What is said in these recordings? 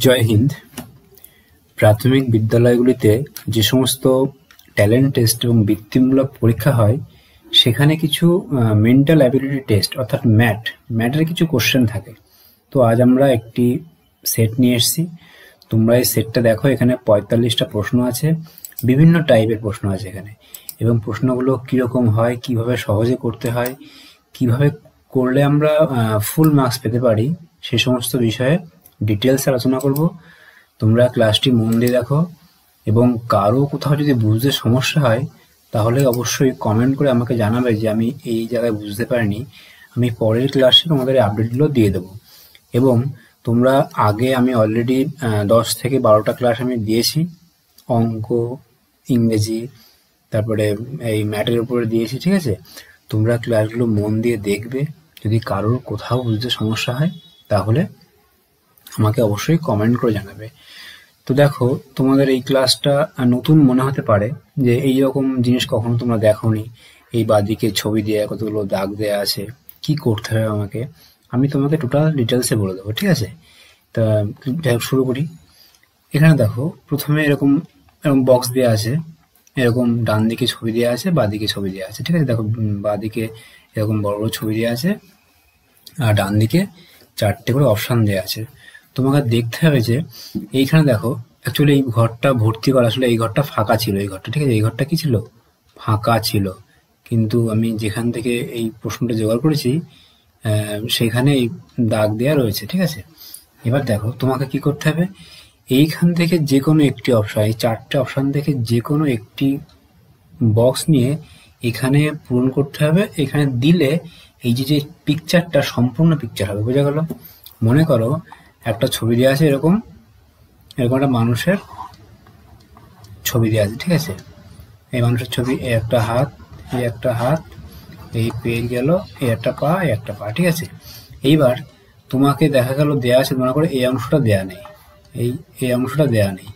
জয় হিন্দ। প্রাথমিক বিদ্যালয়গুলিতে যে সমস্ত ট্যালেন্ট টেস্ট এবং বৃত্তিমূলক পরীক্ষা হয় সেখানে কিছু মেন্টাল অ্যাবিলিটি টেস্ট অর্থাৎ ম্যাটের কিছু কোশ্চেন থাকে। তো আজ আমরা একটি সেট নিয়ে এসেছি। তোমরা এই সেটটা দেখো, এখানে 45টা প্রশ্ন আছে, বিভিন্ন টাইপের প্রশ্ন আছে এখানে, এবং প্রশ্নগুলো কীরকম হয়, কিভাবে সহজে করতে হয়, কিভাবে করলে আমরা ফুল মার্কস পেতে পারি, সে সমস্ত বিষয়ে ডিটেলস আলোচনা করব। তোমরা ক্লাসটি মন দিয়ে দেখো, এবং কারো কোথাও যদি বুঝতে সমস্যা হয় তাহলে অবশ্যই কমেন্ট করে আমাকে জানাবে যে আমি এই জায়গায় বুঝতে পারিনি। আমি পরের ক্লাসে তোমাদের আপডেটগুলো দিয়ে দেবো। এবং তোমরা আমি অলরেডি 10 থেকে 12টা ক্লাস আমি দিয়েছি, অঙ্ক, ইংরেজি, তারপরে এই ম্যাটের উপরে দিয়েছি, ঠিক আছে? তোমরা ক্লাসগুলো মন দিয়ে দেখবে। যদি কারোর কোথাও বুঝতে সমস্যা হয় তাহলে আমাকে অবশ্যই কমেন্ট করে জানাবে। তো দেখো, তোমাদের এই ক্লাসটা নতুন মনে হতে পারে যে এই রকম জিনিস কখনো তোমরা দেখোনি। এই বাঁদিকে ছবি দেওয়া, কতগুলো দাগ দেওয়া আছে, কি করতে হবে আমাকে, আমি তোমাকে টোটাল ডিটেলসে বলে দেবো, ঠিক আছে? তা শুরু করি। এখানে দেখো, প্রথমে এরকম এরকম বক্স দেওয়া আছে, এরকম ডান দিকে ছবি দেওয়া আছে, বাঁদিকে ছবি দেওয়া আছে, ঠিক আছে? দেখো, বাঁদিকে এরকম বড় বড় ছবি দেওয়া আছে, আর ডান দিকে 4টে করে অপশান দেওয়া আছে। তোমাকে দেখতে হবে যে এইখানে দেখো, অ্যাকচুয়ালি এই ঘরটা ভর্তি করা, আসলে এই ঘরটা ফাঁকা ছিল, এই ঘরটা, ঠিক আছে? এই ঘরটা কি ছিল? ফাঁকা ছিল। কিন্তু আমি যেখান থেকে এই প্রশ্নটা জোগাড় করেছি সেখানে এই দাগ দেওয়া রয়েছে, ঠিক আছে? এবার দেখো, তোমাকে কি করতে হবে, এইখান থেকে যে কোনো একটি অপশান, এই 4টে অপশান থেকে যে কোনো একটি বক্স নিয়ে এখানে পূরণ করতে হবে। এখানে দিলে এই যে পিকচারটা সম্পূর্ণ পিকচার হবে, বোঝা গেল? মনে করো একটা ছবি দেওয়া আছে, এরকম এরকম একটা মানুষের ছবি দেওয়া আছে, ঠিক আছে? এই মানুষের ছবি, এই একটা হাত, এই একটা হাত, এই পেয়ে গেল, এই একটা পা, এই একটা পা, ঠিক আছে? এইবার তোমাকে দেখা গেল দেওয়া আছে, মনে করো এই অংশটা দেওয়া নেই, এই অংশটা দেওয়া নেই,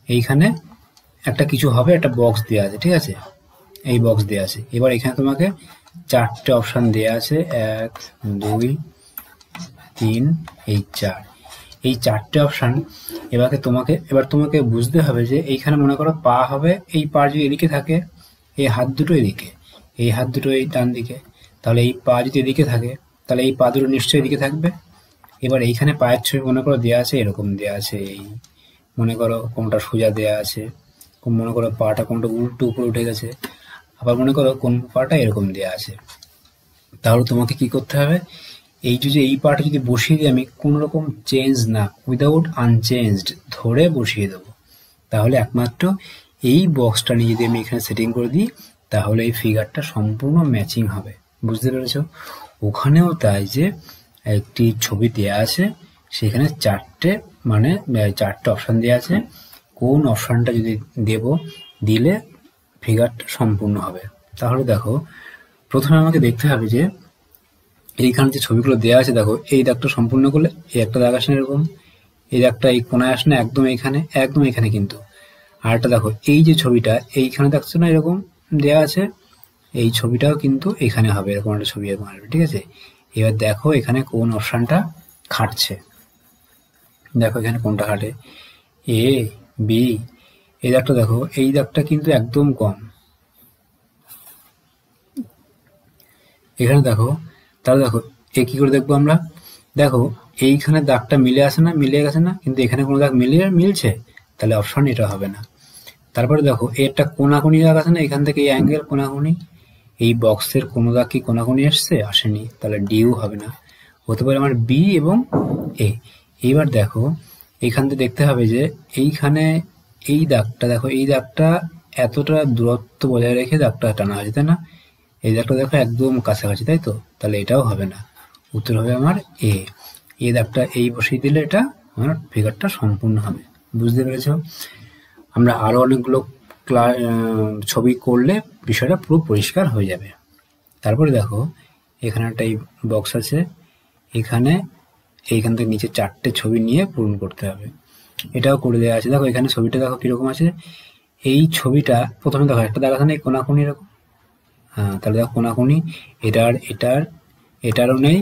এইখানে একটা কিছু হবে, একটা বক্স দেওয়া আছে, ঠিক আছে? এই বক্স দেওয়া আছে। এবার এখানে তোমাকে 4টে অপশান দেওয়া আছে, 1, 2, 3, এই 4, এই 4টে অপশান। এবার তোমাকে বুঝতে হবে যে এইখানে মনে করো পা হবে, এই পা যদি এদিকে থাকে, এই হাত দুটো এদিকে, এই হাত দুটো এই ডান দিকে, তাহলে এই পা যদি এদিকে থাকে তাহলে এই পা দুটো নিশ্চয়ই এদিকে থাকবে। এবার এইখানে পায়ের ছবি মনে করো দেওয়া আছে, এরকম দেওয়া আছে, এই মনে করো কোনটা সোজা দেওয়া আছে, মনে করো পাটা কোনটা উল্টো উপরে উঠে গেছে, আবার মনে করো কোন পাটা এরকম দেওয়া আছে। তাহলে তোমাকে কি করতে হবে, এই পাটা যদি বসিয়ে দিই আমি, কোন রকম চেঞ্জ না, উইদাউট আনচেঞ্জড ধরে বসিয়ে দেবো, তাহলে একমাত্র এই বক্সটা নিয়ে যদি আমি এখানে সেটিং করে দিই তাহলে এই ফিগারটা সম্পূর্ণ ম্যাচিং হবে। বুঝতে পেরেছ? ওখানেও তাই, যে একটি ছবি দেওয়া আছে, সেখানে 4টে অপশান দেওয়া আছে, কোন অপশানটা যদি দিলে ফিগারটা সম্পূর্ণ হবে। তাহলে দেখো, প্রথমে আমাকে দেখতে হবে যে এইখানে যে ছবিগুলো দেওয়া আছে, দেখো এই দাগটা সম্পূর্ণ করলে এই একটা দাগ আসে না, এরকম এই দাগটা এই কোনায় আসে না, একদম এখানে কিন্তু। আর একটা দেখো, এই যে ছবিটা এইখানে দেখছো না, এরকম দেওয়া আছে, এই ছবিটাও কিন্তু এখানে হবে, এরকম একটা ছবি এরকম আসবে, ঠিক আছে? এবার দেখো এখানে কোন অপশানটা খাটছে, দেখো এখানে কোনটা খাটে, এ, বি। এই দাগটা দেখো, এই দাগটা কিন্তু একদম কম, এখানে দেখো। তাহলে দেখো এ কি করে দেখবো আমরা, দেখো এইখানে দাগটা মিলে গেছে না, কিন্তু এখানে কোনো দাগ মিলছে, তাহলে অপশন এটা হবে না। তারপরে দেখো একটা কোনাকুনি দাগ আছে না, এখান থেকে এই অ্যাঙ্গেল কোনাকুনি, এই বক্সের কোনো দাগ কি কোনাকুনি আসেনি, তাহলে ডিও হবে না, হতে পারে আমার বি এবং এ। এইবার দেখো এইখান থেকে দেখতে হবে যে এইখানে এই দাগটা, দেখো এই দাগটা এতটা দূরত্ব বজায় রেখে দাগটা টানা হয়েছে, তাই না? এই দাগটা দেখো একদম কাছাকাছি, তাই তো? তাহলে এটাও হবে না, উত্তর হবে আমার এ। এই দাগটা এই বসিয়ে দিলে এটা আমার ফিগারটা সম্পূর্ণ হবে। বুঝতে পেরেছ? আমরা আরো অনেকগুলো ছবি করলে বিষয়টা পুরো পরিষ্কার হয়ে যাবে। তারপরে দেখো এখানে একটা বক্স আছে, এইখান থেকে নিচে 4টে ছবি নিয়ে পূরণ করতে হবে, এটাও করে দেওয়া আছে। দেখো এখানে ছবিটা দেখো কিরকম আছে, এই ছবিটা প্রথমে দেখো একটা দাগ আছে না, এই কোনাকুনি এরকম, হ্যাঁ, তাহলে দেখো কোনাকুনি, এটারও নেই,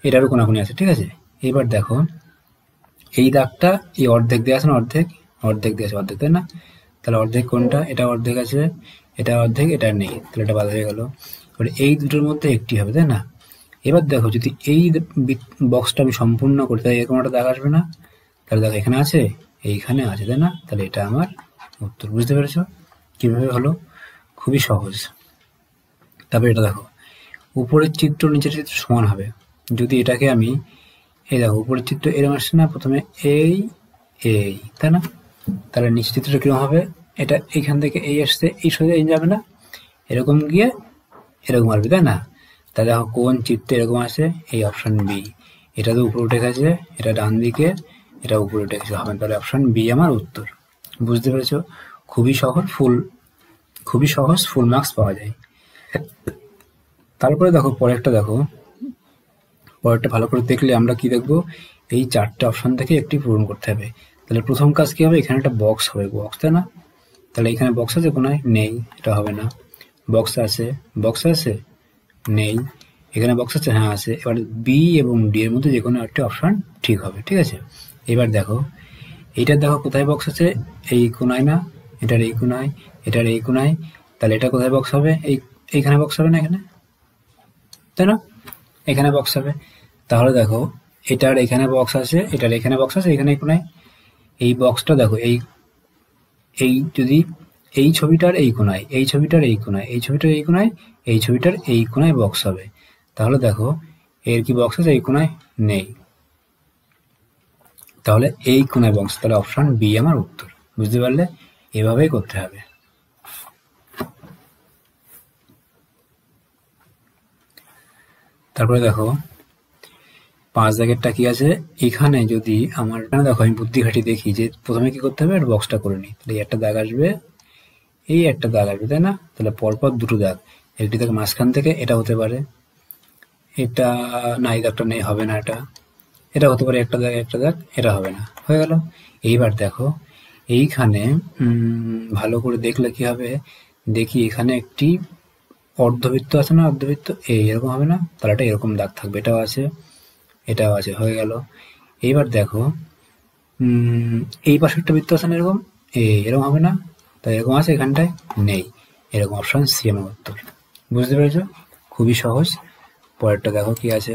এটারও কোনাকুনি আছে, ঠিক আছে? এবার দেখো এই দাগটা এই অর্ধেক দেওয়া আছে না, অর্ধেক অর্ধেক দেওয়া আছে, অর্ধেক, তাই না? তাহলে অর্ধেক কোনটা? এটা অর্ধেক আছে, এটা অর্ধেক, এটা নেই, তাহলে এটা বাদ হয়ে গেল। এবার এই দুটোর মধ্যে একটি হবে, তাই না? এবার দেখো যদি এই বক্সটা আমি সম্পূর্ণ করি তাহলে এরকম একটা দাগ আসবে না? তাহলে দেখো এখানে আছে, এইখানে আছে, তাই না? তাহলে এটা আমার উত্তর। বুঝতে পেরেছো কিভাবে হলো? খুবই সহজ। তারপরে এটা দেখো, উপরের চিত্র নিচের চিত্র সমান হবে। যদি এটাকে আমি, এই দেখো উপরের চিত্র এরকম আসছে না, প্রথমে এই এই, তাই না? তাহলে নিচের চিত্রটা কিরকম হবে? এটা এইখান থেকে এই আসছে, এই সোজা এই যাবে না, এরকম গিয়ে এরকম আসবে, তাই না? তাহলে দেখো কোন চিত্রে এরকম আছে? এই অপশন বি। এটা তো উপরে উঠে গেছে, এটা ডান দিকে, এটা উপরে উঠে গেছে, হবে, তাহলে অপশন বি আমার উত্তর। বুঝতে পেরেছো? খুবই সহজ, খুবই সহজ, ফুল মার্কস পাওয়া যায়। তারপরে দেখো পরেরটা দেখো, পরেরটা ভালো করে দেখলে আমরা কি দেখবো? এই চারটে অপশন থেকে একটি পূরণ করতে হবে। তাহলে প্রথম কাজ কি হবে? এখানে একটা বক্স হবে, বক্স, তাই না? তাহলে এখানে বক্স আছে কোনায়? নেই, এটা হবে না। বক্স আছে, বক্স আছে, নেই। এখানে বক্স আছে, হ্যাঁ আছে। এবার বি এবং ডি এর মধ্যে যে কোনো একটা অপশন ঠিক হবে, ঠিক আছে? এবার দেখো এইটার দেখো কোথায় বক্স আছে? এই কোনায় না, এটার এই কোনায়, এটার এই কোনায়। তাহলে এটা কোথায় বক্স হবে? এইখানে বক্স হবে না, এখানে, তাই না? এখানে বক্স হবে। তাহলে দেখো এটার এখানে বক্স আছে, এটার এখানে বক্স আছে, এখানে এই কোনায়। এই বক্সটা দেখো, এই এই যদি এই ছবিটার এই কোনায়, এই ছবিটার এই কোনায়, এই ছবিটার এই কোনায়, এই ছবিটার এই কোনায় বক্স হবে। তাহলে দেখো এর কি বক্স আছে? এই কোনায় নেই, তাহলে এই কোনায় বক্স, তাহলে অপশন বি আমার উত্তর। বুঝতে পারলে? এভাবেই করতে হবে। তারপরে দেখো 5 দাগেরটা কি আছে? এখানে যদি আমার, এখানে দেখো আমি বুদ্ধি খাটিয়ে দেখি যে প্রথমে কি করতে হবে, আর বক্সটা করে নিই। তাহলে এই একটা দাগ আসবে, এই একটা দাগ আসবে, তাই না? তাহলে পরপর দুটো দাগ, একটি দাগ মাঝখান থেকে, এটা হতে পারে, এটা না, এই দাগটা নেই, হবে না, এটা হতে পারে, একটা দাগ একটা দাগ, এটা হবে না, হয়ে গেল। এইবার দেখো এইখানে ভালো করে দেখলে কি হবে? দেখি এখানে একটি অর্ধবৃত্ত আছে না, অর্ধবৃত্ত, এই এরকম হবে না? তাহলে এটা এরকম দাগ থাকবে, এটাও আছে, এটাও আছে, হয়ে গেল। এইবার দেখো এই পাশে একটা বৃত্ত আছে না, এরকম, এরকম হবে না? তাই এরকম আছে, এখানটায় নেই, এরকম অপশন সি আমার উত্তর। বুঝতে পেরেছো? খুবই সহজ। পরেরটা দেখো কি আছে।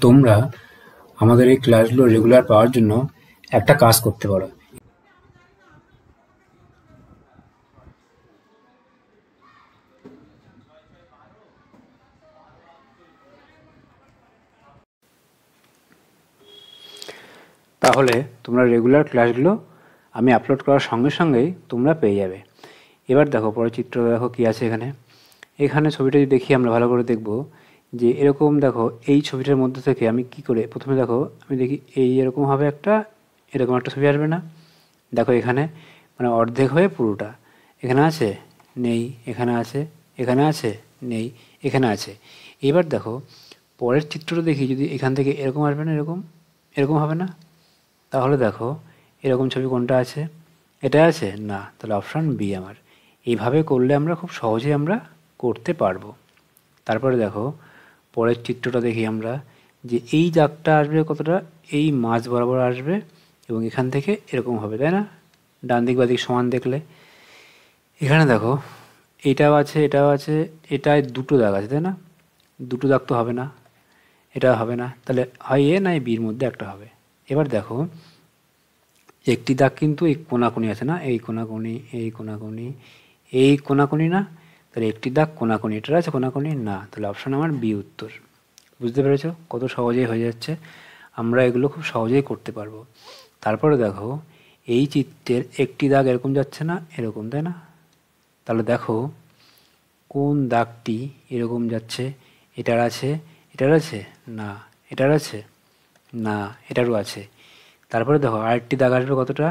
তোমরা আমাদের এই ক্লাসগুলো রেগুলার পাওয়ার জন্য একটা কাজ করতে পারো। তাহলে তোমরা রেগুলার ক্লাসগুলো আমি আপলোড করার সঙ্গে সঙ্গেই তোমরা পেয়ে যাবে। এবার দেখো পরের চিত্র দেখো কি আছে এখানে। এখানে ছবিটা যদি দেখি আমরা ভালো করে দেখব যে এরকম দেখো, এই ছবিটার মধ্যে থেকে আমি কি করে প্রথমে দেখো আমি দেখি এই এরকম হবে একটা, এরকম একটা ছবি আসবে না? দেখো এখানে মানে অর্ধেক হয়ে পুরোটা, এখানে আছে, নেই, এখানে আছে, এখানে আছে, নেই, এখানে আছে। এবার দেখো পরের চিত্রটা দেখি, যদি এখান থেকে এরকম আসবে না, এরকম, এরকম হবে না? তাহলে দেখো এরকম ছবি কোনটা আছে? এটা আছে না, তাহলে অপশান বি আমার। এইভাবে করলে আমরা খুব সহজেই আমরা করতে পারবো। তারপরে দেখো পরের চিত্রটা দেখি আমরা, যে এই দাগটা আসবে কতটা, এই মাঝ বরাবর আসবে এবং এখান থেকে এরকম হবে, তাই না? ডান দিক বাদিক সমান দেখলে এখানে দেখো এটাও আছে, এটাও আছে, এটায় দুটো দাগ আছে, তাই না? দুটো দাগ তো হবে না, এটা হবে না, তাহলে হয় এ না বির মধ্যে একটা হবে। এবার দেখো একটি দাগ কিন্তু এই কোনাকুনি আছে না, এই কোনাকুনি, এই কোনাকুনি, এই কোনাকুনি না, তাহলে একটি দাগ কোনাকুনি, এটার আছে কোনাকুনি না, তাহলে অপশান আমার বি উত্তর। বুঝতে পেরেছো কত সহজেই হয়ে যাচ্ছে? আমরা এগুলো খুব সহজেই করতে পারবো। তারপরে দেখো এই চিত্রের একটি দাগ এরকম যাচ্ছে না, এরকম, তাই না? তাহলে দেখো কোন দাগটি এরকম যাচ্ছে? এটার আছে, এটার আছে না, এটার আছে না, এটারও আছে। তারপরে দেখো আরেকটি দাগ আসবে কতটা,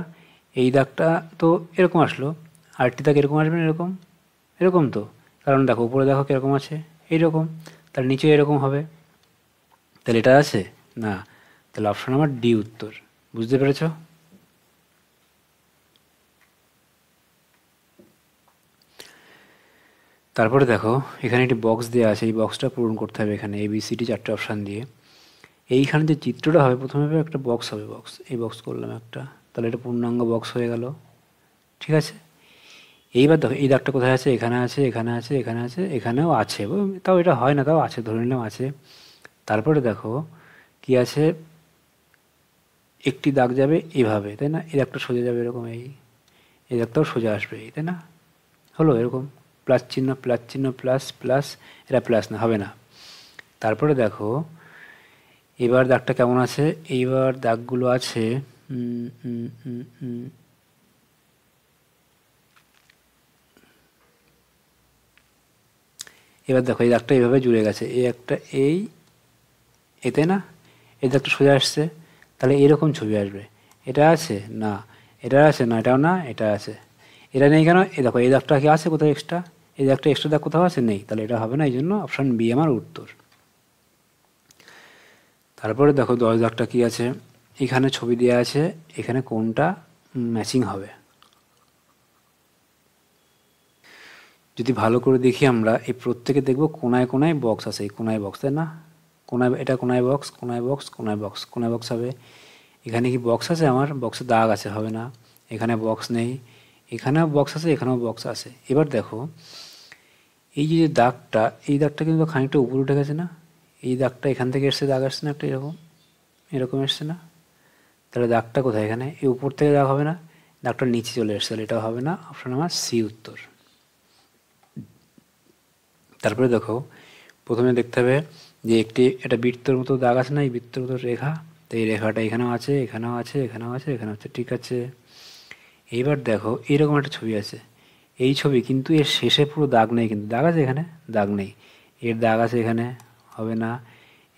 এই দাগটা তো এরকম আসলো, আরেকটি দাগ এরকম আসবে না, এরকম, এরকম তো, কারণ দেখো উপরে দেখো কীরকম আছে, এইরকম, তার নিচে এরকম হবে, তাহলে এটা আছে না, তাহলে অপশন আমার ডি উত্তর। বুঝতে পেরেছ? তারপরে দেখো এখানে একটি বক্স দেওয়া আছে, এই বক্সটা পূরণ করতে হবে এখানে ABCD 4টে অপশান দিয়ে। এইখানে যে চিত্রটা হবে প্রথমে একটা বক্স হবে, বক্স এই বক্স করলাম একটা, তাহলে এটা পূর্ণাঙ্গ বক্স হয়ে গেল। ঠিক আছে, এইবার দেখো এই দাগটা কোথায় আছে, এখানে আছে, এখানে আছে, এখানে আছে, এখানেও আছে, তাও এটা হয় না, তাও আছে, ধরে নিলাম আছে। তারপরে দেখো কি আছে, একটি দাগ যাবে এভাবে, তাই না, এই দাগটা সোজা যাবে এরকম, এই দাগটাও সোজা আসবে, তাই না, হলো এরকম প্লাস চিহ্ন, প্লাস চিহ্ন, প্লাস প্লাস, এটা প্লাস না, হবে না। তারপরে দেখো এবার দাগটা কেমন আছে, এইবার দাগগুলো আছে এবার দেখো এই দাগটা এইভাবে জুড়ে গেছে, এই একটা এতে না, এই দাগটা সোজা আসছে, তাহলে এরকম ছবি আসবে। এটা আছে না, এটা আছে না, এটাও না, এটা আছে, এটা নেই কেন, এই দেখো এই দাগটা কি আছে কোথাও এক্সট্রা, এই দাগটা এক্সট্রা দাগ কোথাও আছে, নেই, তাহলে এটা হবে না, এই জন্য অপশান বি আমার উত্তর। তারপরে দেখো 10 দাগটা কি আছে, এখানে ছবি দেওয়া আছে, এখানে কোনটা ম্যাচিং হবে। যদি ভালো করে দেখি আমরা এই প্রত্যেকে দেখব কোনায় কোনায় বক্স আছে, এই কোনায় বক্স, তাই না, কোনায়, এটা কোনায় বক্স, কোনায় বক্স, কোনায় বক্স, কোনায় বক্স হবে। এখানে কি বক্স আছে, আমার বক্সে দাগ আছে, হবে না, এখানে বক্স নেই, এখানেও বক্স আছে, এখানেও বক্স আছে। এবার দেখো এই যে দাগটা, এই দাগটা কিন্তু খানিকটা উপরে উঠে গেছে না, এই দাগটা এখান থেকে এসছে, দাগ আসছে না একটা এরকম, এরকম এসছে না, তাহলে দাগটা কোথায়, এখানে এই উপর থেকে দাগ হবে না, দাগটা নিচে চলে এসছে, তাহলে এটা হবে না, অপশন আমার সি উত্তর। তারপরে দেখো প্রথমে দেখতে হবে যে একটা বৃত্তর মতো দাগ আছে না, এই বৃত্তর মতো রেখা, তো এই রেখাটা এখানেও আছে, এখানেও আছে, এখানেও আছে, এখানেও আছে, ঠিক আছে। এইবার দেখো এইরকম একটা ছবি আছে, এই ছবি কিন্তু এর শেষে পুরো দাগ নেই, কিন্তু দাগ আছে এখানে, দাগ নেই, এর দাগ আছে এখানে, হবে না,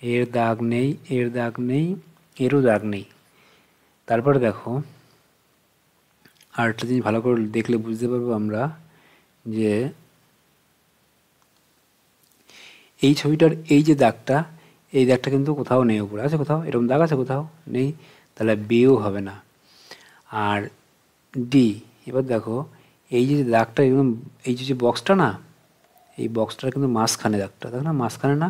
এর দাগ নেই, এর দাগ নেই, এরও দাগ নেই। তারপরে দেখো আরেকটা জিনিস ভালো করে দেখলে বুঝতে পারবো আমরা যে এই ছবিটার এই যে দাগটা, এই দাগটা কিন্তু কোথাও নেই, উপরে আছে কোথাও, এরকম দাগ আছে কোথাও নেই, তাহলে বিও হবে না। আর ডি, এবার দেখো এই যে দাগটা একদম, এই যে বক্সটা না, এই বক্সটার কিন্তু মাঝখানে দাগটা, দেখো না মাঝখানে না,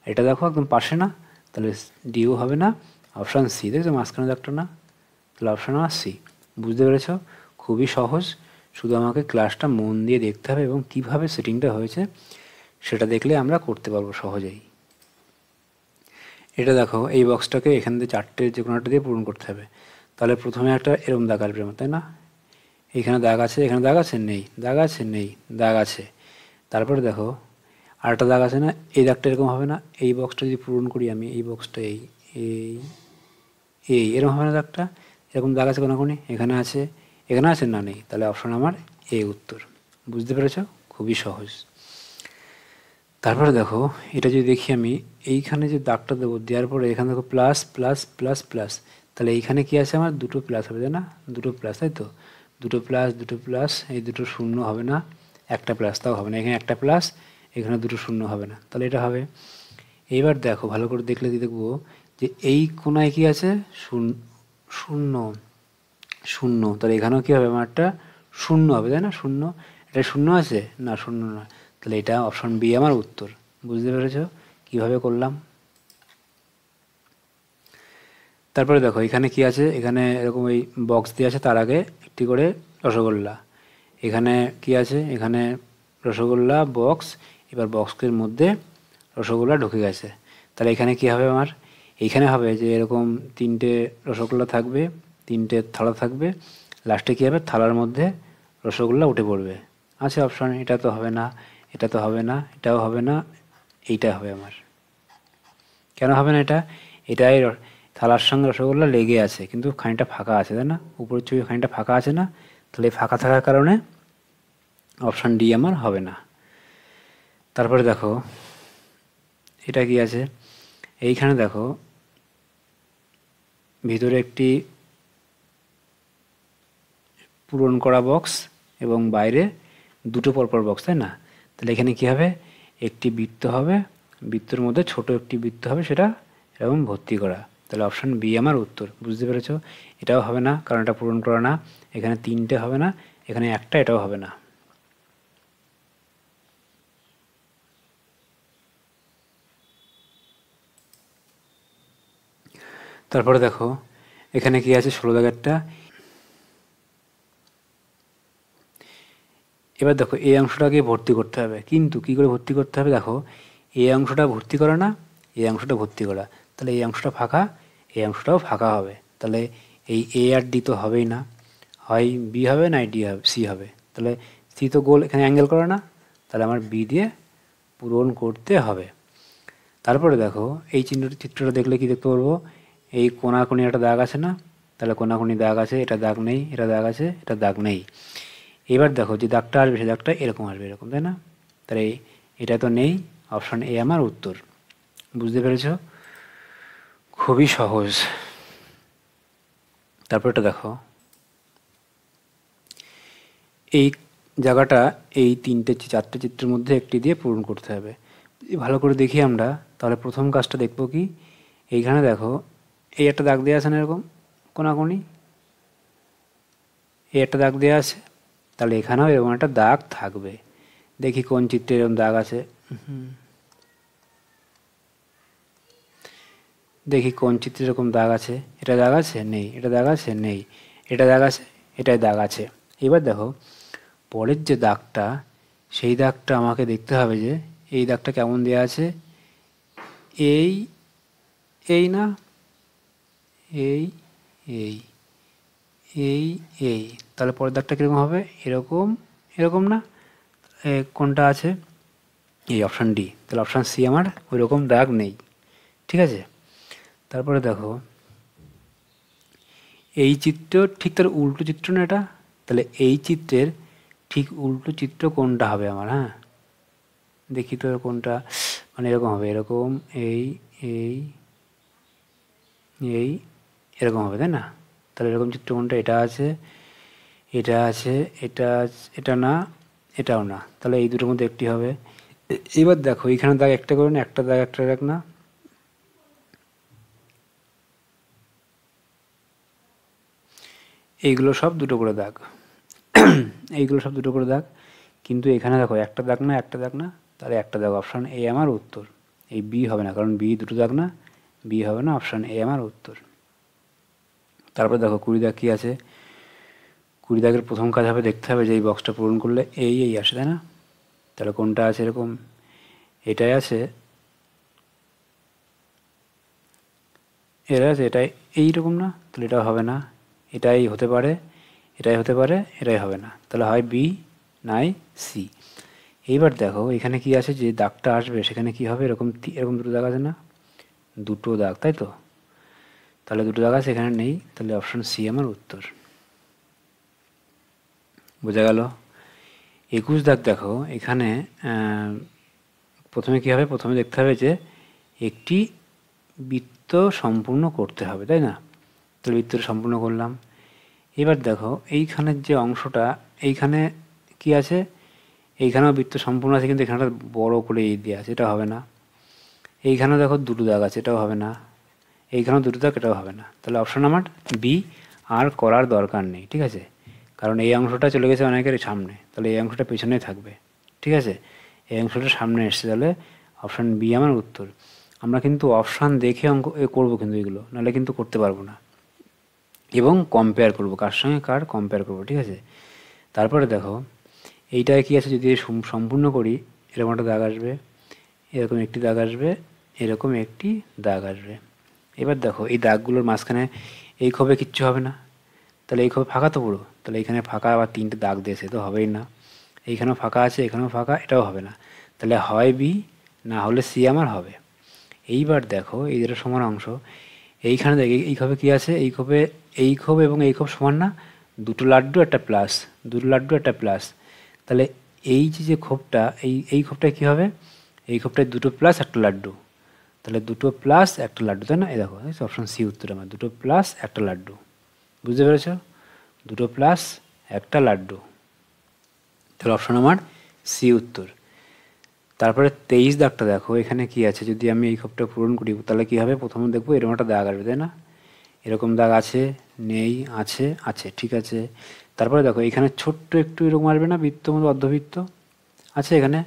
এটা দেখো একদম পাশে না, তাহলে ডিও হবে না, অপশান সি, দেখছো মাঝখানে দাগটা না, তাহলে অপশান আমার সি। বুঝতে পেরেছ, খুবই সহজ, শুধু আমাকে ক্লাসটা মন দিয়ে দেখতে হবে এবং কিভাবে সেটিংটা হয়েছে সেটা দেখলে আমরা করতে পারবো সহজেই। এটা দেখো এই বক্সটাকে এখান থেকে 4টে যে কোনো একটা দিয়ে পূরণ করতে হবে, তাহলে প্রথমে একটা এরকম দাগ আসবে, তাই না, এখানে দাগ আছে, এখানে দাগ আছে, নেই, দাগ আছে, নেই, দাগ আছে। তারপরে দেখো আরেকটা দাগ আছে না, এই দাগটা এরকম হবে না, এই বক্সটা যদি পূরণ করি আমি, এই বক্সটা এই এরকম হবে না, দাগটা এরকম দাগ আছে কোনাকুনি, এখানে আছে, এখানে আছে না, নেই, তাহলে অপশন আমার এ উত্তর। বুঝতে পেরেছ, খুবই সহজ। তারপরে দেখো এটা যদি দেখি আমি, এইখানে যে দাগটা দেবো, দেওয়ার পরে এখানে দেখো প্লাস প্লাস প্লাস প্লাস, তাহলে এইখানে কি আছে আমার, দুটো প্লাস হবে, তাই না, দুটো প্লাস, তাই তো, দুটো প্লাস, দুটো প্লাস, এই দুটো শূন্য হবে না, একটা প্লাস তাও হবে না, এখানে একটা প্লাস, এখানে দুটো শূন্য হবে না, তাহলে এটা হবে। এইবার দেখো ভালো করে দেখলে দেখবো যে এই কোনায় কি আছে, শূন্য, শূন্য, তাহলে এখানেও কি হবে, আমার একটা শূন্য হবে, তাই না, শূন্য, এটা শূন্য আছে না, শূন্য না, তাহলে এটা অপশন বি আমার উত্তর। বুঝতে পেরেছ কিভাবে করলাম। তারপরে দেখো এখানে কি আছে, এখানে এরকম এই বক্স দিয়ে আছে, তার আগে একটি করে রসগোল্লা, এখানে কি আছে, এখানে রসগোল্লা বক্স, এবার বক্সের মধ্যে রসগোল্লা ঢুকে গেছে, তাহলে এখানে কি হবে আমার, এইখানে হবে যে এরকম 3টে রসগোল্লা থাকবে, 3টে থালা থাকবে, লাস্টে কী হবে, থালার মধ্যে রসগোল্লা উঠে পড়বে, আছে অপশান, এটা তো হবে না, এটা তো হবে না, এটাও হবে না, এইটা হবে আমার, কেন হবে না, এটাই থালার সঙ্গে রসগোল্লা লেগে আছে কিন্তু খানিকটা ফাঁকা আছে, তাই না, উপরের ছবি খানিকটা ফাঁকা আছে না, তাহলে ফাঁকা থাকার কারণে অপশান ডি আমার হবে না। তারপরে দেখো এটা কি আছে, এইখানে দেখো ভিতরে একটি পূরণ করা বক্স এবং বাইরে দুটো পরপর বক্স, তাই না, তাহলে এখানে কি হবে, একটি বৃত্ত হবে, বৃত্তের মধ্যে ছোট একটি বৃত্ত হবে, সেটা এরকম ভর্তি করা, তাহলে অপশান বি আমার উত্তর। বুঝতে পেরেছ, এটাও হবে না কারণ এটা পূরণ করা না, এখানে 3টে হবে না, এখানে একটা, এটাও হবে না। তারপরে দেখো এখানে কি আছে 16 দাগেরটা। এবার দেখো এই অংশটাকে ভর্তি করতে হবে, কিন্তু কি করে ভর্তি করতে হবে, দেখো এই অংশটা ভর্তি করা না, এই অংশটা ভর্তি করা, তাহলে এই অংশটা ফাঁকা, এই অংশটাও ফাঁকা হবে, তাহলে এই এ আর ডি তো হবেই না, হয় বি হবে না ডি হবে, সি হবে। তাহলে সি তো গোল, এখানে অ্যাঙ্গেল করে না, তাহলে আমার বি দিয়ে পূরণ করতে হবে। তারপরে দেখো এই চিত্রটা দেখলে কি দেখতে পারবো, এই কোনাকুনি একটা দাগ আছে না, তাহলে কোনাকুনি দাগ আছে, এটা দাগ নেই, এটা দাগ আছে, এটা দাগ নেই। এবার দেখো যে দাগটা আসবে সেই দাগটা এরকম আসবে, এরকম, তাই না? তাহলে এটা তো নেই, অপশন এ আমার উত্তর। বুঝতে পেরেছ? খুবই সহজ। তারপর এটা দেখো এই জায়গাটা এই 4টে চিত্রের মধ্যে একটি দিয়ে পূরণ করতে হবে। ভালো করে দেখি আমরা, তাহলে প্রথম কাজটা দেখব কি, এইখানে দেখো এই একটা দাগ দেওয়া আছে না, এরকম কোনাকুনি, এই একটা দাগ দেওয়া আছে, তাহলে এখানেও এরকম একটা দাগ থাকবে। দেখি কোন চিত্রে এরকম দাগ আছে, দেখি কোন চিত্রে এরকম দাগ আছে, এটা দাগ আছে, নেই, এটা দাগ আছে, নেই, এটা দাগ আছে, এটাই দাগ আছে। এবার দেখো পরের যে দাগটা, সেই দাগটা আমাকে দেখতে হবে যে এই দাগটা কেমন দেওয়া আছে, এই এই না, এই এই এই এই, তাহলে পরের দাগটা কীরকম হবে, এরকম, এরকম না, কোনটা আছে, এই অপশান ডি, তাহলে অপশান সি আমার ওই রকম দাগ নেই। ঠিক আছে, তারপরে দেখো এই চিত্র ঠিক তার উল্টো চিত্র না এটা, তাহলে এই চিত্রের ঠিক উল্টো চিত্র কোনটা হবে আমার, হ্যাঁ দেখি তো কোনটা, মানে এরকম হবে, এরকম, এই এই এই এরকম হবে, তাই না? তাহলে এরকম চিত্র কোনটা, এটা আছে, এটা আছে, এটা, এটা না, এটাও না, তাহলে এই দুটোর মধ্যে একটি হবে। এবার দেখো এইখানে দাগ একটা করে না, একটা দাগ একটা দাগ না, এইগুলো সব দুটো করে দাগ, এইগুলো সব দুটো করে দাগ, কিন্তু এখানে দেখো একটা দাগ না, একটা দাগ না, তাহলে একটা দাগ, অপশান এ আমার উত্তর। এই বি হবে না, কারণ বি দুটো দাগ না, বি হবে না, অপশান এ আমার উত্তর। তারপরে দেখো 20 দাগ কী আছে, 20 দাগের প্রথম কাজ হবে দেখতে হবে যে এই বক্সটা পূরণ করলে এই এই আসে, তাই না? তাহলে কোনটা আছে, এরকম এটাই আছে, এটা আছে, এটাই এইরকম না, তাহলে এটাও হবে না, এটাই হতে পারে, এটাই হতে পারে, এটাই হবে না, তাহলে হয় বি নাই সি। এইবার দেখো এখানে কি আছে, যে দাগটা আসবে সেখানে কি হবে, এরকম এরকম দুটো দাগ আছে না, দুটো দাগ, তাই তো? তাহলে দুটো দাগ আছে, এখানে নেই, তাহলে অপশান সি আমার উত্তর। বোঝা গেল? 21 দাগ দেখো এখানে প্রথমে কি হবে, প্রথমে দেখতে হবে যে একটি বৃত্ত সম্পূর্ণ করতে হবে, তাই না? তাহলে বৃত্তটা সম্পূর্ণ করলাম। এবার দেখো এইখানের যে অংশটা, এইখানে কি আছে, এইখানেও বৃত্ত সম্পূর্ণ আছে, কিন্তু এখানটা বড় করে এই দিয়ে আছে, এটা হবে না। এইখানেও দেখো দুটো দাগ আছে, এটাও হবে না। এইখানেও দুটো দাগ, এটাও হবে না। তাহলে অপশন আমার বি, আর করার দরকার নেই। ঠিক আছে, কারণ এই অংশটা চলে গেছে অনেকের সামনে, তাহলে এই অংশটা পেছনেই থাকবে। ঠিক আছে, এই অংশটা সামনে এসছে, তাহলে অপশান বি আমার উত্তর। আমরা কিন্তু অপশান দেখে অঙ্ক করবো, কিন্তু এগুলো নাহলে কিন্তু করতে পারবো না। এবং কম্পেয়ার করব, কার সঙ্গে কার কম্পেয়ার করব। ঠিক আছে, তারপরে দেখো এইটায় কি আছে, যদি সম্পূর্ণ করি এরকম একটা দাগ আসবে, এরকম একটি দাগ আসবে, এরকম একটি দাগ আসবে। এবার দেখো এই দাগগুলোর মাঝখানে এই খোপে কিচ্ছু হবে না, তাহলে এই খোপে ফাঁকা তো পুরো, তাহলে এখানে ফাঁকা আবার 3টে দাগ দিয়েছে, তো হবেই না। এইখানেও ফাঁকা আছে, এখানেও ফাঁকা, এটাও হবে না, তাহলে হয় বি, না হলে সি আমার হবে। এইবার দেখো এই যেটা সমান অংশ, এইখানে দেখ এই খোপে কী আছে, এই খোপে, এই খোপ এবং এই খোপ সমান না, দুটো লাড্ডু একটা প্লাস, দুটো লাড্ডু একটা প্লাস, তাহলে এই যে খোপটা, এই খোপটায় কী হবে, এই খোপটায় দুটো প্লাস একটা লাড্ডু, তাহলে দুটো প্লাস একটা লাড্ডু, তাই না? এই দেখো অপশান সি উত্তর আমার, দুটো প্লাস একটা লাড্ডু। বুঝতে পেরেছ? দুটো প্লাস একটা লাড্ডু, তাহলে অপশান আমার সি উত্তর। তারপরে 23 দাগটা দেখো, এখানে কি আছে, যদি আমি এই খোপটা পূরণ করি তাহলে কি হবে, প্রথমে দেখবো এরকম একটা দাগ আসবে, তাই না? এরকম দাগ আছে, নেই, আছে, আছে, ঠিক আছে। তারপরে দেখো এখানে ছোট্ট একটু এরকম আসবে না, বৃত্ত মতো অর্ধবৃত্ত আছে এখানে,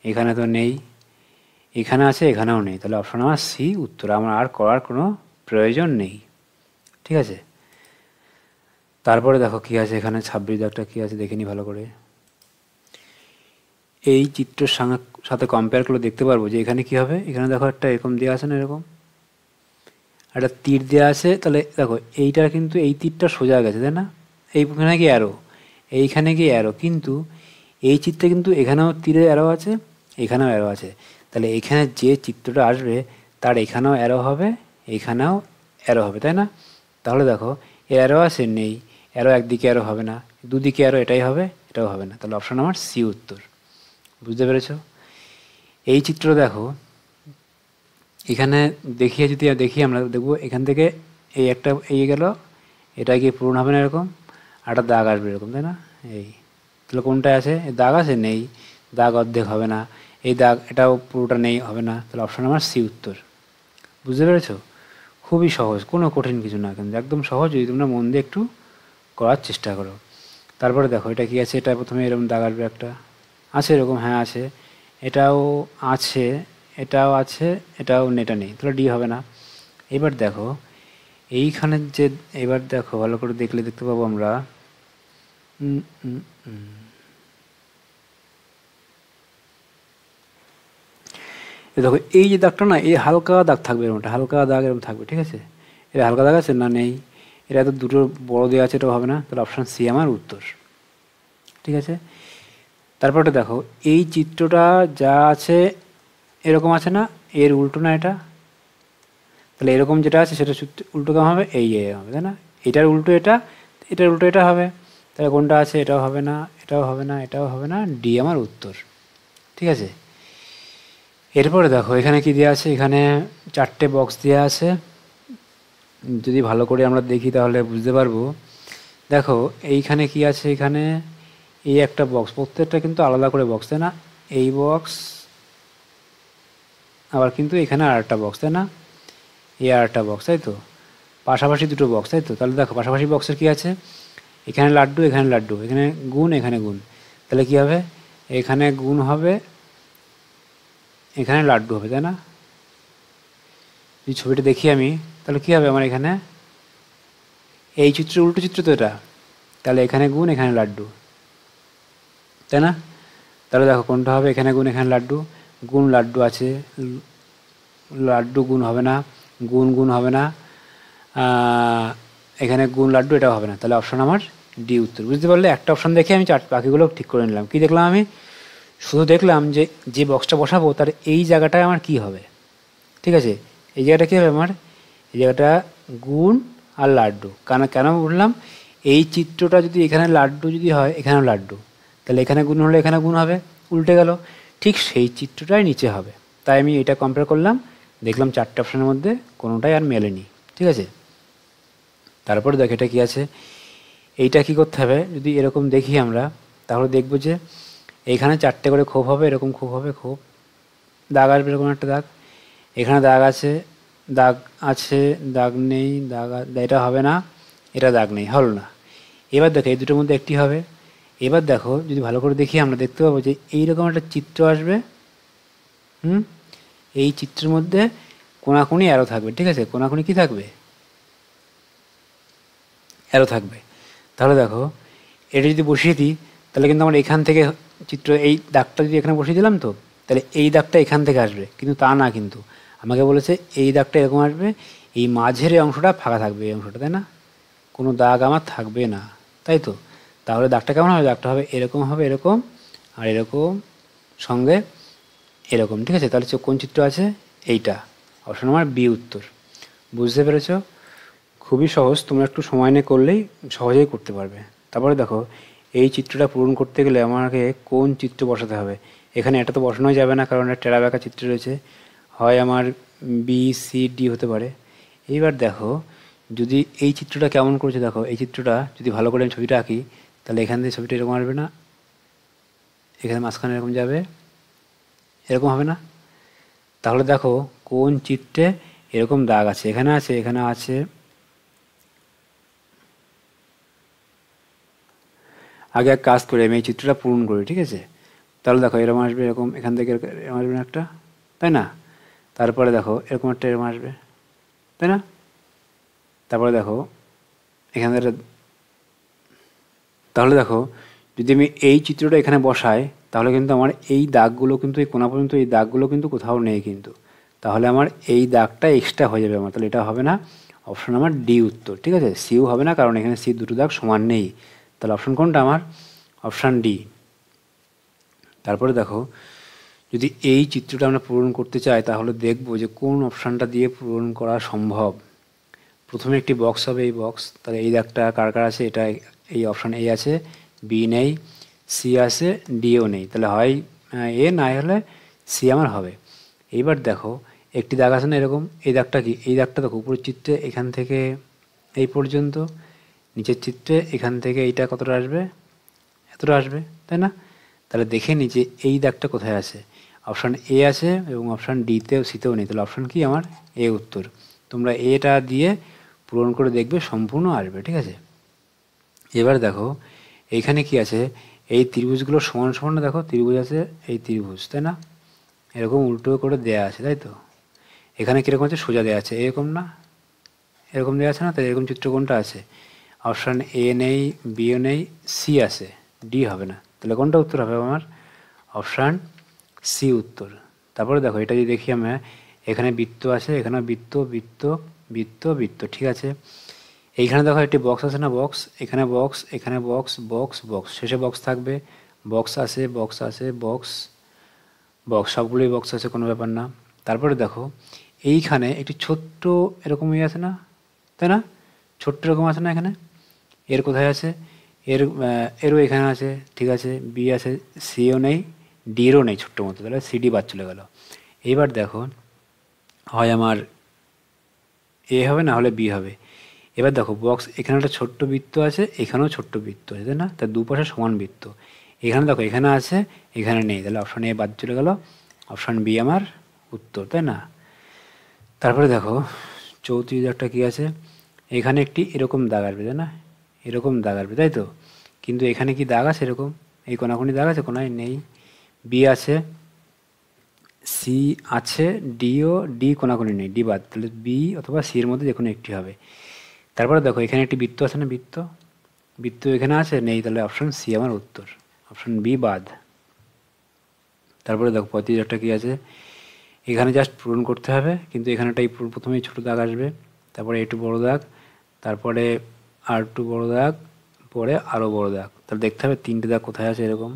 এখানে তো নেই, এখানে আছে, এখানেও নেই, তাহলে অপশন আমার সি উত্তর। আমার আর করার কোনো প্রয়োজন নেই। ঠিক আছে, তারপরে দেখো কি আছে এখানে 26 দাগটা কি আছে দেখে নি ভালো করে। এই চিত্রের সাথে কম্পেয়ার করলে দেখতে পারবো যে এখানে কি হবে। এখানে দেখো একটা এরকম দেওয়া আছে না, এরকম একটা তীর দেওয়া আছে। তাহলে দেখো এইটা কিন্তু এই তীরটা সোজা গেছে, তাই না? এইখানে কি অ্যারো, এইখানে কি অ্যারো, কিন্তু এই চিত্রে কিন্তু এখানেও তীরের অ্যারো আছে, এখানেও অ্যারো আছে। তাহলে এখানে যে চিত্রটা আসবে তার এখানেও অ্যারো হবে, এখানেও অ্যারো হবে, তাই না? তাহলে দেখো অ্যারো আছে নেই, অ্যারো একদিকে অ্যারো হবে না, দুদিকে অ্যারো, এটাই হবে এটাও হবে না। তাহলে অপশন আমার সি উত্তর। বুঝতে পেরেছ? এই চিত্র দেখো এখানে দেখিয়ে যদি দেখি আমরা দেখবো এখান থেকে এই একটা এই গেল, এটা কি পূরণ হবে না এরকম, আর একটা দাগ আসবে এরকম, তাই না? এই তাহলে কোনটায় আছে, এই দাগ আছে নেই, দাগ অর্ধেক হবে না, এই দাগ এটাও পুরোটা নেই, হবে না। তাহলে অপশন আমার সি উত্তর। বুঝতে পেরেছো? খুবই সহজ, কোনো কঠিন কিছু না, কিন্তু একদম সহজ যদি তোমরা মন দিয়ে একটু করার চেষ্টা করো। তারপরে দেখো এটা কি আছে, এটা প্রথমে এরকম দাগ আসবে একটা, আছে এরকম, হ্যাঁ আছে, এটাও আছে, এটাও আছে, এটাও এটা নেই, তাহলে ডি হবে না। এবার দেখো এইখানের যে, এবার দেখো ভালো করে দেখলে দেখতে পাবো আমরা দেখো এই যে দাগটা না, এই হালকা দাগ থাকবে, এরকম হালকা দাগ এরকম থাকবে, ঠিক আছে? এটা হালকা দাগ আছে না, নেই, এটা তো দুটো বড় দেওয়া আছে, এটাও হবে না। তাহলে অপশান সি আমার উত্তর। ঠিক আছে, তারপরে দেখো এই চিত্রটা যা আছে এরকম আছে না, এর উল্টো না এটা, তাহলে এরকম যেটা আছে সেটা উল্টো কেমন হবে, এই হবে, তাই না? এটার উল্টো এটা, এটার উল্টো এটা হবে, তাহলে কোনটা আছে, এটাও হবে না, এটাও হবে না, এটাও হবে না, ডি আমার উত্তর। ঠিক আছে, এরপরে দেখো এখানে কি দেওয়া আছে, এখানে 4টে বক্স দেওয়া আছে। যদি ভালো করে আমরা দেখি তাহলে বুঝতে পারবো। দেখো এইখানে কি আছে, এখানে এই একটা বক্স, প্রত্যেকটা কিন্তু আলাদা করে বক্স, তাই না? এই বক্স, আবার কিন্তু এখানে আর একটা বক্স, তাই না? এই আর একটা বক্স, তাই তো? পাশাপাশি দুটো বক্স, তাই তো? তাহলে দেখো পাশাপাশি বক্সের কি আছে, এখানে লাড্ডু, এখানে লাড্ডু, এখানে গুণ, এখানে গুণ, তাহলে কি হবে, এখানে গুণ হবে, এখানে লাড্ডু হবে, তাই না? যদি ছবিটা দেখি আমি তাহলে কি হবে আমার, এখানে এই চিত্রের উল্টো চিত্র তো এটা, তাহলে এখানে গুণ, এখানে লাড্ডু, তাই না? তাহলে দেখো কোনটা হবে, এখানে গুণ, এখানে লাড্ডু, গুণ লাড্ডু আছে, লাড্ডু গুণ হবে না, গুণ গুণ হবে না, এখানে গুণ লাড্ডু, এটাও হবে না। তাহলে অপশন আমার ডি উত্তর। বুঝতে পারলে? একটা অপশন দেখে আমি বাকিগুলো ঠিক করে নিলাম। কি দেখলাম আমি? শুধু দেখলাম যে যে বক্সটা বসাবো তার এই জায়গাটায় আমার কি হবে। ঠিক আছে, এই জায়গাটা কী হবে আমার, এই জায়গাটা গুণ আর লাড্ডু। কেন বললাম, এই চিত্রটা যদি এখানে লাড্ডু যদি হয়, এখানেও লাড্ডু, তাহলে এখানে গুণ হলে এখানে গুণ হবে, উল্টে গেল, ঠিক সেই চিত্রটাই নিচে হবে। তাই আমি এটা কম্পেয়ার করলাম, দেখলাম 4টে অপশানের মধ্যে কোনোটাই আর মেলেনি। ঠিক আছে, তারপরে দেখ এটা কী আছে, এইটা কী করতে হবে, যদি এরকম দেখি আমরা তাহলে দেখব যে এইখানে 4টে করে খোপ হবে, এরকম খোপ হবে, খোপ দাগ আসবে, এরকম একটা দাগ, এখানে দাগ আছে, দাগ আছে, দাগ নেই, দাগ, এটা হবে না, এটা দাগ নেই, হলো না। এবার দেখো এই দুটোর মধ্যে একটি হবে। এবার দেখো যদি ভালো করে দেখি আমরা দেখতে পাবো যে এইরকম একটা চিত্র আসবে, এই চিত্রের মধ্যে কোনাকুনি অ্যারো থাকবে। ঠিক আছে, কোনাকুনি কি থাকবে, অ্যারো থাকবে। তাহলে দেখো এটা যদি বসিয়ে দিই তাহলে কিন্তু আমার এখান থেকে চিত্র, এই দাগটা যদি এখানে বসিয়ে দিলাম তো তাহলে এই দাগটা এখান থেকে আসবে, কিন্তু তা না, কিন্তু আমাকে বলেছে এই দাগটা এরকম আসবে, এই মাঝের এই অংশটা ফাঁকা থাকবে, এই অংশটা, তাই না? কোনো দাগ আমার থাকবে না, তাই তো? তাহলে দাগটা কেমন হবে, দাগটা হবে এরকম, হবে এরকম, আর এরকম সঙ্গে এরকম। ঠিক আছে, তাহলে কোন চিত্র আছে, এইটা। অপশন আমার বি উত্তর। বুঝতে পেরেছ? খুবই সহজ, তোমরা একটু সময় নিয়ে করলেই সহজেই করতে পারবে। তারপরে দেখো এই চিত্রটা পূরণ করতে গেলে আমাকে কোন চিত্র বসাতে হবে। এখানে এটা তো বসানোই যাবে না, কারণ একটা টেরা বেঁকা চিত্র রয়েছে, হয় আমার বি সি ডি হতে পারে। এইবার দেখো যদি এই চিত্রটা কেমন করেছে, দেখো এই চিত্রটা যদি ভালো করে আমি ছবিটা আঁকি তাহলে এখান থেকে ছবিটা এরকম আসবে না, এখানে মাঝখানে এরকম যাবে, এরকম হবে না। তাহলে দেখো কোন চিত্রে এরকম দাগ আছে, এখানে আছে, এখানে আছে, আগে এক কাজ করে আমি এই চিত্রটা পূরণ করি। ঠিক আছে, তাহলে দেখো এরকম আসবে, এরকম এখান থেকে এরকম আসবে না একটা, তাই না? তারপরে দেখো এরকম একটা এরকম আসবে, তাই না? তারপরে দেখো এখানে তাহলে দেখো যদি আমি এই চিত্রটা এখানে বসাই তাহলে কিন্তু আমার এই দাগগুলো কিন্তু এই কোণা পর্যন্ত এই দাগগুলো কিন্তু কোথাও নেই কিন্তু, তাহলে আমার এই দাগটা এক্সট্রা হয়ে যাবে আমার, তাহলে এটা হবে না, অপশন আমার ডি উত্তর। ঠিক আছে, সিও হবে না কারণ এখানে সি দুটো দাগ সমান নেই, তাহলে অপশন কোনটা আমার? Option D. তারপরে দেখো যদি এই চিত্রটা আমরা পূরণ করতে চাই তাহলে দেখব যে কোন অপশানটা দিয়ে পূরণ করা সম্ভব। প্রথমে একটি বক্স হবে, এই বক্স, তাহলে এই দাগটা কার কার আছে, এটা এই অপশান এ আছে, বি নেই, সি আছে, ডিও নেই, তাহলে হয় এ না হলে সি আমার হবে। এইবার দেখো একটি দাগ আছে না এরকম, এই দাগটা কি, এই দাগটা দেখো উপরের চিত্রে এখান থেকে এই পর্যন্ত, নিচের চিত্রে এখান থেকে এইটা কতটা আসবে, এতটা আসবে, তাই না? তাহলে দেখে নিই যে এই দাগটা কোথায় আছে, অপশান এ আছে এবং অপশান ডিতেও সিতেও নেই, তাহলে অপশান কি আমার? এ উত্তর। তোমরা এটা দিয়ে পূরণ করে দেখবে সম্পূর্ণ আসবে। ঠিক আছে, এবার দেখো এইখানে কি আছে, এই ত্রিভুজগুলো সমান সমান, দেখো ত্রিভুজ আছে, এই ত্রিভুজ, তাই না? এরকম উল্টো করে দেয়া আছে, তাই তো? এখানে কীরকম আছে, সোজা দেওয়া আছে, এরকম না, এরকম দেওয়া আছে না, তাই এরকম চিত্র কোনটা আছে? অপশান এ নেই, বিও নেই, সি আছে, ডি হবে না, তাহলে কোনটা উত্তর হবে আমার? অপশান সি উত্তর। তারপরে দেখো এটা যদি দেখি আমরা, এখানে বৃত্ত আছে, এখানে বৃত্ত বৃত্ত বৃত্ত বৃত্ত, ঠিক আছে। এইখানে দেখো একটি বক্স আছে না, বক্স, এখানে বক্স, এখানে বক্স, বক্স বক্স, শেষে বক্স থাকবে, বক্স আছে বক্স আছে বক্স বক্স, সবগুলোই বক্স আছে, কোনো ব্যাপার না। তারপরে দেখো এইখানে একটি ছোট্ট এরকমই আছে না, তাই না? ছোট্ট এরকম আছে না এখানে, এর কোথায় আছে, এরও এখানে আছে, ঠিক আছে, বি আছে, সিও নেই, ডিরও নেই, ছোট্ট মতো, তাহলে সিডি বাদ চলে গেল। এইবার দেখো হয় আমার এ হবে না হলে বি হবে। এবার দেখো বক্স, এখানে একটা ছোট্ট বৃত্ত আছে, এখানেও ছোট্ট বৃত্ত আছে, তাই না? তার দুপাশে সমান বৃত্ত, এখানে দেখো এখানে আছে, এখানে নেই, তাহলে অপশান এ বাদ চলে গেল, অপশান বি আমার উত্তর, তাই না? তারপরে দেখো চৌত্রিশ দাগটা কী আছে, এখানে একটি এরকম দাগ আসবে, তাই না? এরকম দাগ আসবে, তাই তো? কিন্তু এখানে কি দাগ আছে এরকম, এই কোনাকুনি দাগ আছে, কোনায় নেই, বি আছে, সি আছে, ডিও, ডি কোনাকুনি নেই, ডি বাদ, তাহলে বি অথবা সি এর মধ্যে যে কোনো একটি হবে। তারপরে দেখো এখানে একটি বৃত্ত আছে না, বৃত্ত, বৃত্ত এখানে আছে, নেই, তাহলে অপশান সি আমার উত্তর, অপশান বি বাদ। তারপরে দেখো 35 কী আছে, এখানে জাস্ট পূরণ করতে হবে, কিন্তু এখানেটাই প্রথমেই ছোটো দাগ আসবে, তারপরে একটু বড় দাগ, তারপরে আর একটু বড় দাগ, পরে আরও বড় দাগ, তাহলে দেখতে হবে তিনটে দাগ কোথায় আছে এরকম,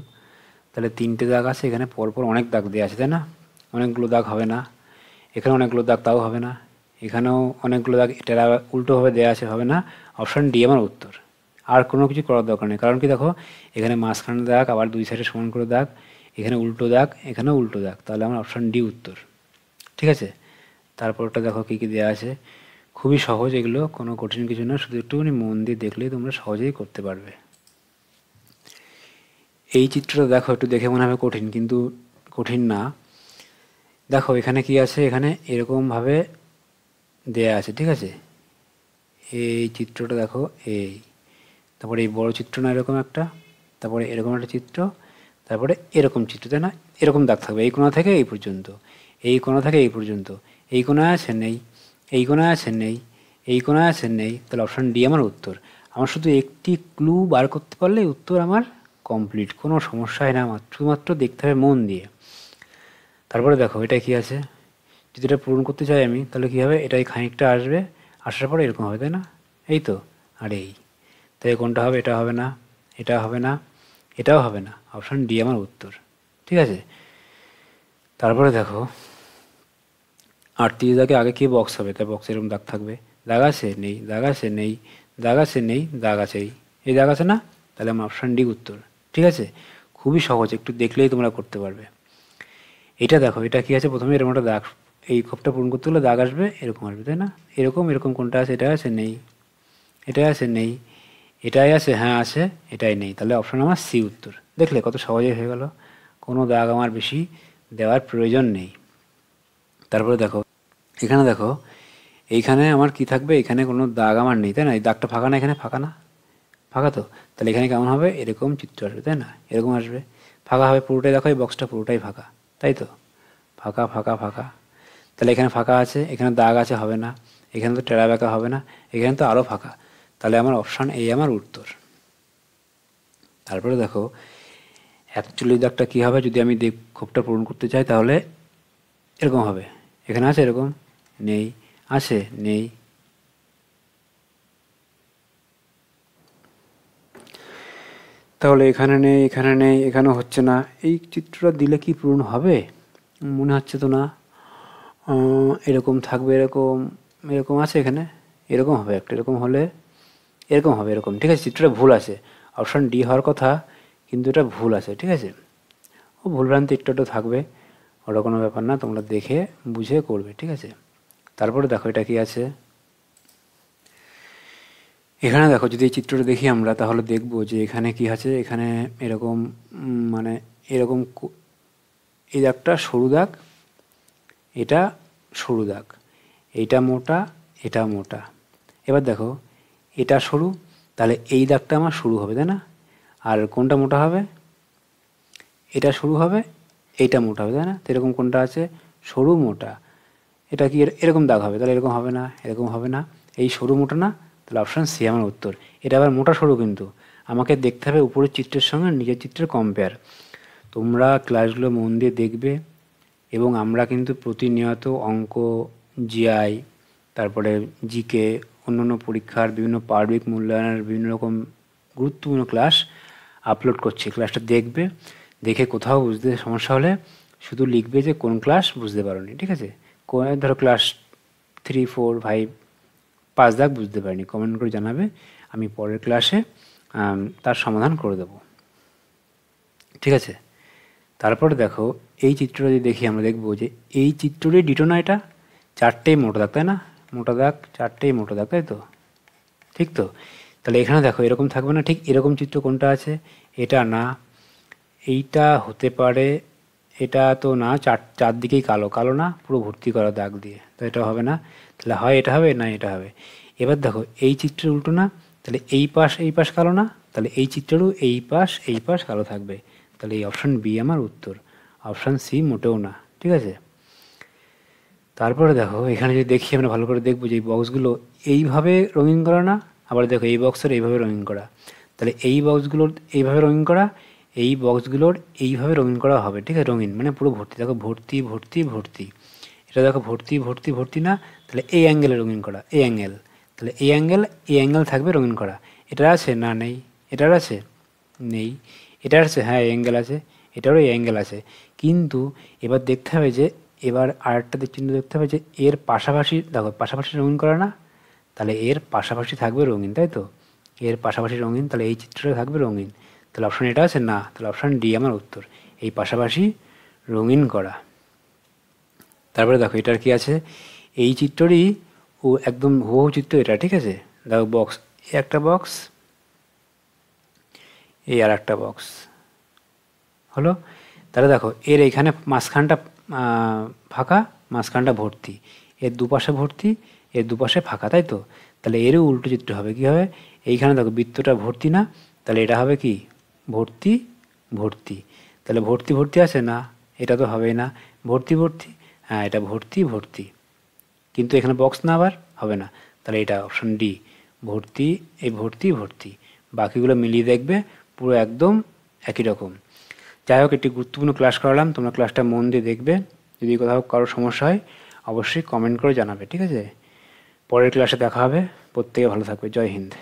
তাহলে তিনটে দাগ আছে, এখানে পরপর অনেক দাগ দেওয়া আছে, তাই না? অনেকগুলো দাগ হবে না, এখানে অনেকগুলো দাগ, তাও হবে না, এখানেও অনেকগুলো দাগ, এটা উল্টোভাবে দেওয়া আছে, হবে না, অপশান ডি আমার উত্তর। আর কোনো কিছু করার দরকার নেই, কারণ কি দেখো এখানে মাঝখানে দাগ, আবার দুই সাইডে সমান করে দাগ, এখানে উল্টো দাগ, এখানেও উল্টো দাগ, তাহলে আমার অপশান ডি উত্তর। ঠিক আছে, তারপরটা দেখো কী কী দেওয়া আছে, খুবই সহজ এগুলো, কোনো কঠিন কিছু না, শুধু একটুখানি মন দিয়ে দেখলেই তোমরা সহজেই করতে পারবে। এই চিত্রটা দেখো, একটু দেখে মনে হবে কঠিন, কিন্তু কঠিন না। দেখো এখানে কি আছে, এখানে এরকমভাবে দেয়া আছে, ঠিক আছে, এই চিত্রটা দেখো, এই, তারপরে এই বড় চিত্র না এরকম একটা, তারপরে এরকম একটা চিত্র, তারপরে এরকম চিত্র, তাই না? এরকম দাগ থাকবে এই কোণা থেকে এই পর্যন্ত, এই কোণা থেকে এই পর্যন্ত, এই কোণায় আছে নেই, এই কোণায় আছে নেই, এই কোণায় আছে নেই, তাহলে অপশান ডি আমার উত্তর। আমার শুধু একটি ক্লু বার করতে পারলেই উত্তর আমার কমপ্লিট, কোনো সমস্যা হয় না, শুধুমাত্র দেখতে হবে মন দিয়ে। তারপরে দেখো এটা কি আছে, যদি এটা পূরণ করতে চাই আমি তাহলে কী হবে, এটাই খানিকটা আসবে, আসার পরে এরকম হবে, তাই না? এই তো, আর এই, তাই কোনটা হবে, এটা হবে না, এটা হবে না, এটাও হবে না, অপশান ডি আমার উত্তর। ঠিক আছে, তারপরে দেখো 38 দাগে আগে কি বক্স হবে, তাই বক্সে এরকম দাগ থাকবে, দাগ আছে নেই, দাগ আছে নেই, দাগ আছে নেই, দাগ আছে এই দাগ আছে না, তাহলে আমার অপশান ডি উত্তর। ঠিক আছে, খুবই সহজ, একটু দেখলেই তোমরা করতে পারবে। এটা দেখো এটা কি আছে, প্রথমে এরকম একটা দাগ, এই খোপটা পূরণ করতে হলে দাগ আসবে, এরকম আসবে, তাই না? এরকম এরকম কোনটা আছে, এটা আছে নেই, এটাই আছে নেই, এটাই আছে হ্যাঁ আছে, এটাই নেই, তাহলে অপশান আমার সি উত্তর। দেখলে কত সহজেই হয়ে গেল, কোনো দাগ আমার বেশি দেওয়ার প্রয়োজন নেই। তারপরে দেখো এখানে দেখো, এইখানে আমার কি থাকবে, এখানে কোনো দাগ আমার নেই, তাই না? এই দাগটা ফাঁকা না, এখানে ফাঁকা না, ফাঁকা তো, তাহলে এখানে কেমন হবে, এরকম চিত্র আসবে, তাই না? এরকম আসবে, ফাঁকা হবে পুরোটাই, দেখো এই বক্সটা পুরোটাই ফাঁকা, তাই তো, ফাঁকা ফাঁকা ফাঁকা, তাহলে এখানে ফাঁকা আছে, এখানে দাগ আছে, হবে না, এখানে তো টেরা বেঁকা হবে না, এখানে তো আরও ফাঁকা, তাহলে আমার অপশান এ আমার উত্তর। তারপরে দেখো 41 দাগটা কী হবে, যদি আমি ক্ষোভটা পূরণ করতে চাই তাহলে এরকম হবে। এখানে আছে এরকম, নেই, আছে, নেই। তাহলে এখানে নেই, এখানে নেই, এখানেও হচ্ছে না। এই চিত্রটা দিলে কি পূরণ হবে? মনে হচ্ছে তো না। এরকম থাকবে, এরকম, এরকম আছে এখানে, এরকম হবে একটা, এরকম হলে এরকম হবে, এরকম। ঠিক আছে, চিত্রটা ভুল আছে, অপশান ডি হওয়ার কথা, কিন্তু এটা ভুল আছে। ঠিক আছে, ও ভুলভ্রান্তি একটু একটু থাকবে, ওটা কোনো ব্যাপার না, তোমরা দেখে বুঝে করবে। ঠিক আছে, তারপরে দেখো এটা কি আছে। এখানে দেখো, যদি এই চিত্রটা দেখি আমরা তাহলে দেখব যে এখানে কি আছে। এখানে এরকম মানে এরকম এই দাগটা সরু দাগ, এটা সরু দাগ, এইটা মোটা, এটা মোটা। এবার দেখো এটা সরু, তাহলে এই দাগটা আমার সরু হবে, তাই না? আর কোনটা মোটা হবে? এটা সরু হবে, এইটা মোটা হবে, তাই না? তো এরকম কোনটা আছে? সরু মোটা। এটা কি এরকম দাগ হবে? তাহলে এরকম হবে না, এরকম হবে না, এই সরু মোটা না, তাহলে অপশান সি আমার উত্তর। এটা আবার মোটা সরু, কিন্তু আমাকে দেখতে হবে উপরের চিত্রের সঙ্গে নিজের চিত্রের কম্পেয়ার। তোমরা ক্লাসগুলো মন দিয়ে দেখবে, এবং আমরা কিন্তু প্রতিনিয়ত অঙ্ক, জিআই, তারপরে জিকে, অন্যান্য পরীক্ষার বিভিন্ন পার্বিক মূল্যায়নের বিভিন্ন রকম গুরুত্বপূর্ণ ক্লাস আপলোড করছি। ক্লাসটা দেখবে, দেখে কোথাও বুঝতে সমস্যা হলে শুধু লিখবে যে কোন ক্লাস বুঝতে পারোনি। ঠিক আছে, ধরো ক্লাস 3, 4, 5, 5 দাগ বুঝতে পারিনি, কমেন্ট করে জানাবে, আমি পরের ক্লাসে তার সমাধান করে দেব। ঠিক আছে, তারপরে দেখো এই চিত্রটা যদি দেখি আমরা দেখব যে এই চিত্রটাই ডিটো না, এটা 4টেই মোটা দাগ, তাই না? মোটা দাগ, 4টেই মোটা দাগ, তাই তো? ঠিক তো? তাহলে এখানে দেখো এরকম থাকবে না, ঠিক এরকম চিত্র কোনটা আছে? এটা না, এইটা হতে পারে, এটা তো না, চারদিকেই কালো, কালো না, পুরো ভর্তি করা দাগ দিয়ে, তো এটা হবে না। তাহলে হয় এটা হবে, না এটা হবে। এবার দেখো এই চিত্রের উল্টো না, তাহলে এই পাশ কালো না, তাহলে এই চিত্রেরও এই পাশ কালো থাকবে, তাহলে এই অপশান বি আমার উত্তর, অপশান সি মোটেও না। ঠিক আছে, তারপরে দেখো এখানে যদি দেখি আমরা ভালো করে দেখবো যে এই বক্সগুলো এইভাবে রঙিন করা না, আবার দেখো এই বক্সের এইভাবে রঙিন করা, তাহলে এই বক্সগুলোর এইভাবে রঙিন করা, এই বক্সগুলোর এইভাবে রঙিন করা হবে। ঠিক আছে, রঙিন মানে পুরো ভর্তি, দেখো ভর্তি ভর্তি ভর্তি, এটা দেখো ভর্তি ভর্তি ভর্তি না, তাহলে এই অ্যাঙ্গেলে রঙিন করা, এই অ্যাঙ্গেল, তাহলে এই অ্যাঙ্গেল থাকবে রঙিন করা। এটার আছে না, নেই, এটার আছে, নেই, এটার আছে, হ্যাঁ এই অ্যাঙ্গেল আছে, এটারও এই অ্যাঙ্গেল আছে। কিন্তু এবার দেখতে হবে যে, এবার আরেকটা চিহ্ন দেখতে হবে যে এর পাশাপাশি, দেখো পাশাপাশি রঙিন করা না, তাহলে এর পাশাপাশি থাকবে রঙিন, তাই তো? এর পাশাপাশি রঙিন, তাহলে এই চিত্রটা থাকবে রঙিন, তাহলে অপশান এটা আছে না, তাহলে অপশান ডি আমার উত্তর, এই পাশাপাশি রঙিন করা। তারপরে দেখো এটার কি আছে, এই চিত্ররই ও একদম হুবহু চিত্র এটা। ঠিক আছে, দেখো বক্স, এই একটা বক্স, এই আর একটা বক্স হলো। তাহলে দেখো এর এইখানে মাঝখানটা ফাঁকা, মাঝখানটা ভর্তি, এর দুপাশে ভর্তি, এর দুপাশে ফাঁকা, তাই তো? তাহলে এরও উল্টো চিত্র হবে, কী হবে? এইখানে দেখো বৃত্তটা ভর্তি না, তাহলে এটা হবে কি? ভর্তি ভর্তি, তাহলে ভর্তি ভর্তি আছে না, এটা তো হবেই না, ভর্তি ভর্তি, হ্যাঁ এটা ভর্তি ভর্তি, কিন্তু এখানে বক্স না, আবার হবে না, তাহলে এটা অপশান ডি, ভর্তি, এই ভর্তি ভর্তি। বাকিগুলো মিলিয়ে দেখবে পুরো একদম একই রকম। যাই হোক, একটি গুরুত্বপূর্ণ ক্লাস করালাম, তোমরা ক্লাসটা মন দিয়ে দেখবে, যদি কোথাও কারোর সমস্যা হয় অবশ্যই কমেন্ট করে জানাবে। ঠিক আছে, পরের ক্লাসে দেখা হবে, প্রত্যেকে ভালো থাকবে, জয় হিন্দ।